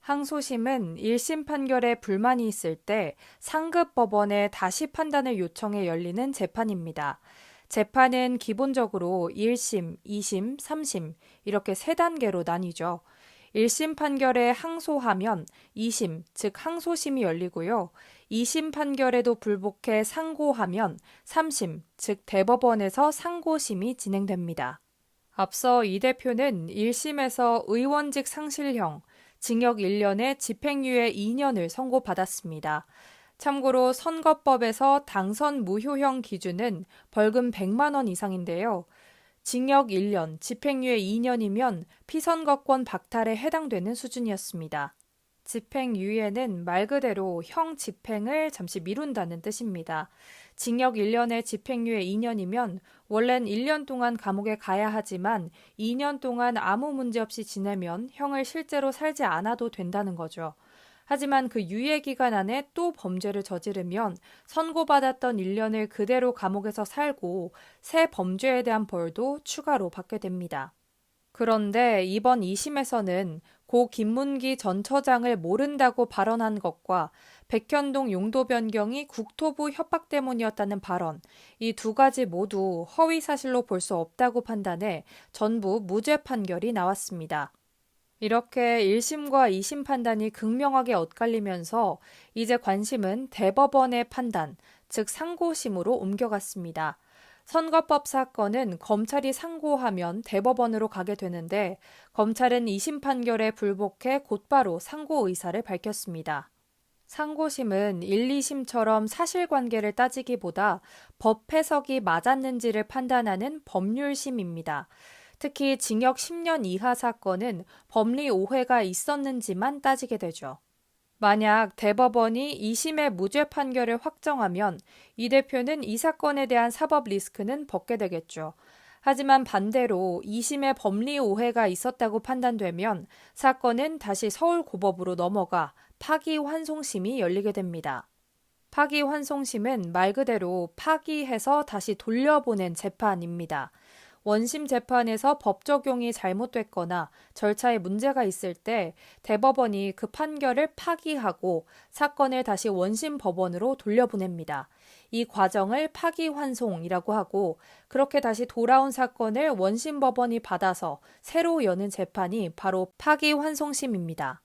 항소심은 1심 판결에 불만이 있을 때 상급 법원에 다시 판단을 요청해 열리는 재판입니다. 재판은 기본적으로 1심, 2심, 3심 이렇게 세 단계로 나뉘죠. 1심 판결에 항소하면 2심, 즉 항소심이 열리고요. 2심 판결에도 불복해 상고하면 3심, 즉 대법원에서 상고심이 진행됩니다. 앞서 이 대표는 1심에서 의원직 상실형, 징역 1년에 집행유예 2년을 선고받았습니다. 참고로 선거법에서 당선 무효형 기준은 벌금 100만 원 이상인데요. 징역 1년, 집행유예 2년이면 피선거권 박탈에 해당되는 수준이었습니다. 집행유예는 말 그대로 형 집행을 잠시 미룬다는 뜻입니다. 징역 1년에 집행유예 2년이면 원래는 1년 동안 감옥에 가야 하지만 2년 동안 아무 문제 없이 지내면 형을 실제로 살지 않아도 된다는 거죠. 하지만 그 유예 기간 안에 또 범죄를 저지르면 선고받았던 1년을 그대로 감옥에서 살고 새 범죄에 대한 벌도 추가로 받게 됩니다. 그런데 이번 2심에서는 고 김문기 전 처장을 모른다고 발언한 것과 백현동 용도 변경이 국토부 협박 때문이었다는 발언, 이 두 가지 모두 허위 사실로 볼 수 없다고 판단해 전부 무죄 판결이 나왔습니다. 이렇게 1심과 2심 판단이 극명하게 엇갈리면서 이제 관심은 대법원의 판단, 즉 상고심으로 옮겨갔습니다. 선거법 사건은 검찰이 상고하면 대법원으로 가게 되는데 검찰은 2심 판결에 불복해 곧바로 상고 의사를 밝혔습니다. 상고심은 1, 2심처럼 사실관계를 따지기보다 법 해석이 맞았는지를 판단하는 법률심입니다. 특히 징역 10년 이하 사건은 법리 오해가 있었는지만 따지게 되죠. 만약 대법원이 2심의 무죄 판결을 확정하면 이 대표는 이 사건에 대한 사법 리스크는 벗게 되겠죠. 하지만 반대로 2심의 법리 오해가 있었다고 판단되면 사건은 다시 서울고법으로 넘어가 파기환송심이 열리게 됩니다. 파기환송심은 말 그대로 파기해서 다시 돌려보낸 재판입니다. 원심 재판에서 법 적용이 잘못됐거나 절차에 문제가 있을 때 대법원이 그 판결을 파기하고 사건을 다시 원심 법원으로 돌려보냅니다. 이 과정을 파기환송이라고 하고 그렇게 다시 돌아온 사건을 원심 법원이 받아서 새로 여는 재판이 바로 파기환송심입니다.